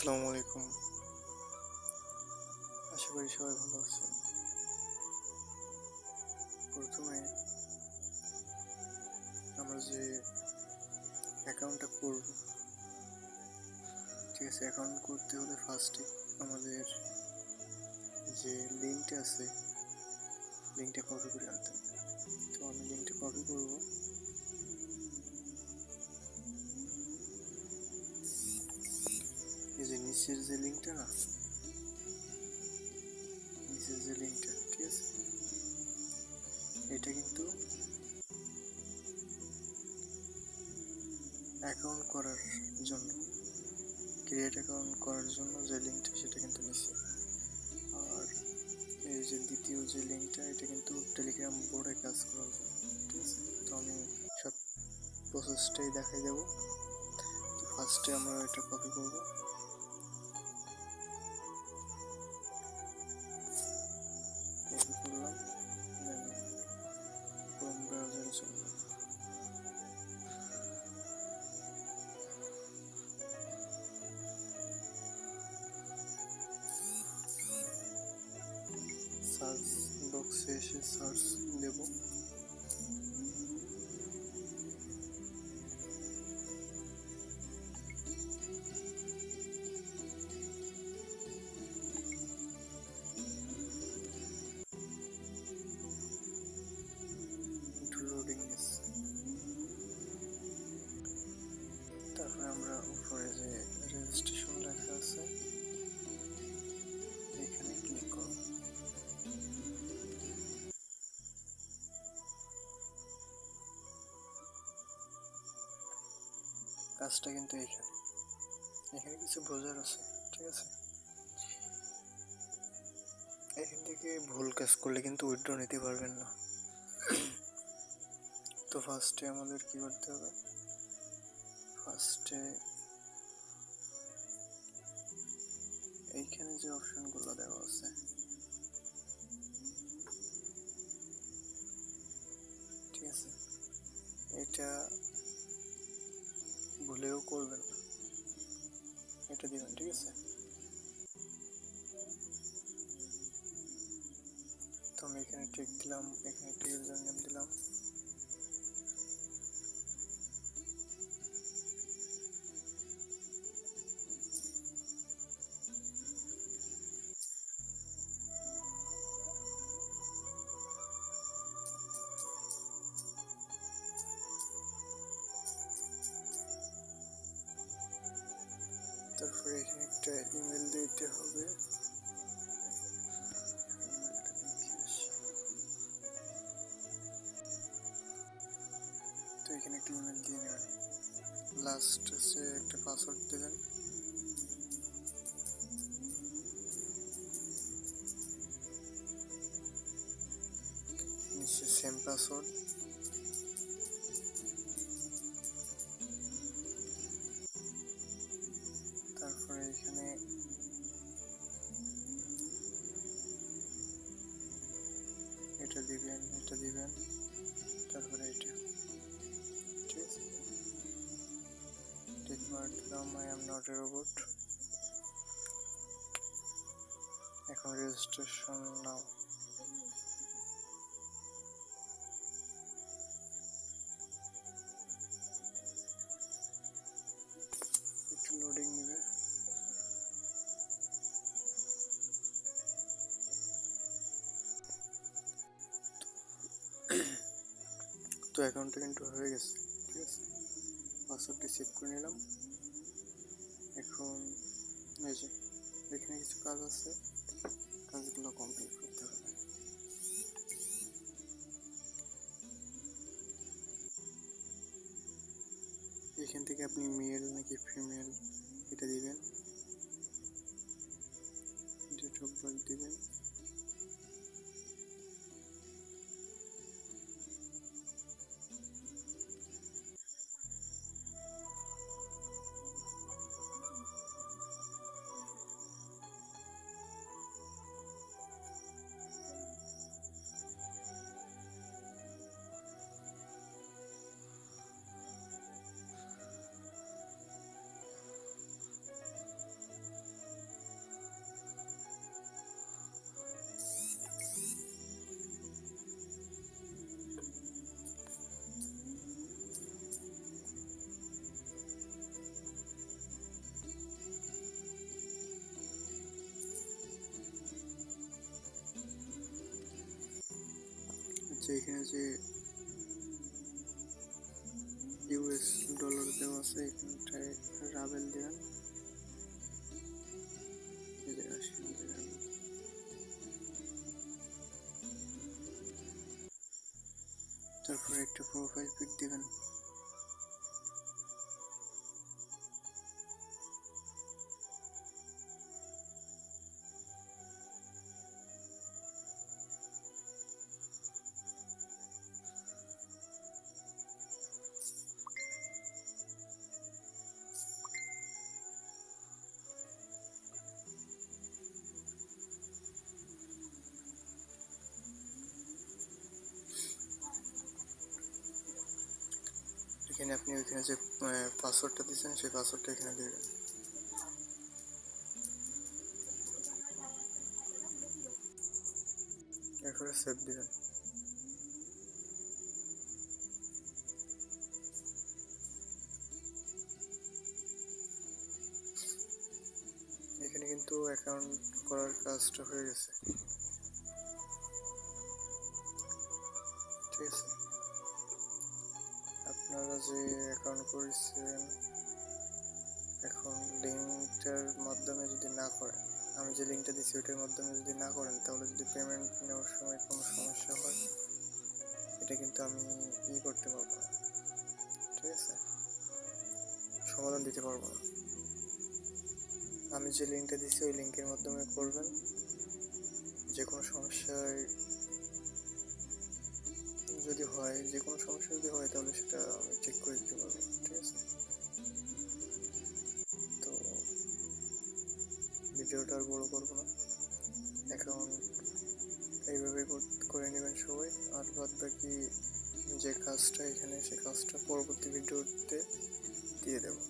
আসসালামু আলাইকুম। আশা করি সবাই ভালো আছেন। প্রথমে আমরা যে অ্যাকাউন্টটা করব, ঠিক আছে, অ্যাকাউন্ট করতে হলে ফার্স্টে আমাদের যে লিঙ্কটা আছে লিঙ্কটা কপি করে আনতে হবে। তো আমি লিঙ্কটা কপি করব। এই যে নিচের যে লিঙ্কটা না, নিচের যে লিঙ্কটা, ঠিক আছে, এটা কিন্তু অ্যাকাউন্ট করার জন্য, ক্রিয়েট অ্যাকাউন্ট করার জন্য যে লিঙ্কটা সেটা কিন্তু নিচে। আর এই যে দ্বিতীয় যে লিঙ্কটা, এটা কিন্তু টেলিগ্রাম বোর্ডে কাজ করার জন্য, ঠিক আছে। তো আমি সব প্রসেসটাই দেখাই দেব। তো ফার্স্টে আমরা এটা কপি করব, কপি করলাম, দেন ক্রোম ব্রাউজারে চলে যাব। সার্চ বক্সে এসে সার্চ দেব, লোডিং নিচ্ছে। তারপরে আমরা উপরে যে রেজিস্ট্রেশন লেখা আছে এখানে ক্লিক করব। কাজটা কিন্তু এখানে এখানে কিছু বোঝার আছে, ঠিক আছে। এখান থেকে ভুল কাজ করলে কিন্তু উইথড্র নিতে পারবেন না। তো ফার্স্টে আমাদের কি করতে হবে, ফার্স্টে এইখানে যে অপশনগুলো দেওয়া আছে, ঠিক আছে, এটা ভুলেও করবেন না, এটা দিবেন, ঠিক আছে। তো আমি এখানে টিক দিলাম, এখানে একটা ইউজার নেম দিলাম, তারপরে এখানে একটা ইমেল দিতে হবে। তো এখানে একটা ইমেল দিয়ে নেবেন, লাস্ট সে একটা পাসওয়ার্ড দেবেন, নিচে সেম পাসওয়ার্ড, তারপরে এখানে এটা দিবেন, এটা দিবেন, তারপরে এটা, ঠিক আছে। টিক মার্ক দিলাম, I am not a robot. এখন রেজিস্ট্রেশন নাও। একটু লোডিং নেবে। তো অ্যাকাউন্টটা কিন্তু হয়ে গেছে, ঠিক আছে। পাসওয়ার্ডটি সেভ করে নিলাম। এখন এই যে এখানে কিছু কাজ আছে, কাজগুলো কমপ্লিট করতে হবে। এখান থেকে আপনি মেল নাকি ফিমেল এটা দিবেন, ডেট অফ বার্থ দিবেন, এখানে যে ইউএস ডলার দেওয়া আছে এখানটায় রাবেল দেবেন, তারপরে একটা প্রোফাইল পিক দিবেন। এখানে আপনি ওইখানে যে পাসওয়ার্ডটা দিয়েছেন সেই পাসওয়ার্ডটা এখানে দিবেন। এরপরে সেভ দিবেন। এখানে কিন্তু অ্যাকাউন্ট করার কাজটা হয়ে গেছে, ঠিক আছে। আপনারা যে অ্যাকাউন্ট করেছেন এখন লিঙ্কটার মাধ্যমে যদি না করেন, আমি যে লিঙ্কটা দিচ্ছি ওইটার মাধ্যমে যদি না করেন, তাহলে যদি পেমেন্ট নেওয়ার সময় কোনো সমস্যা হয় এটা কিন্তু আমি করতে পারবো না, ঠিক আছে, সমাধান দিতে পারবো না। আমি যে লিঙ্কটা দিচ্ছি ওই লিঙ্কের মাধ্যমে করবেন, যে কোনো সমস্যায় যদি হয়, যে কোনো সমস্যা যদি হয় তাহলে সেটা আমি ঠিক করে দিতে পারবো, ঠিক আছে। তো ভিডিওটা আর বড় করবো না, অ্যাকাউন্ট এইভাবে করে নেবেন সবাই। আর বাদ বাকি যে কাজটা এখানে, সে কাজটা পরবর্তী ভিডিওতে দিয়ে দেবো।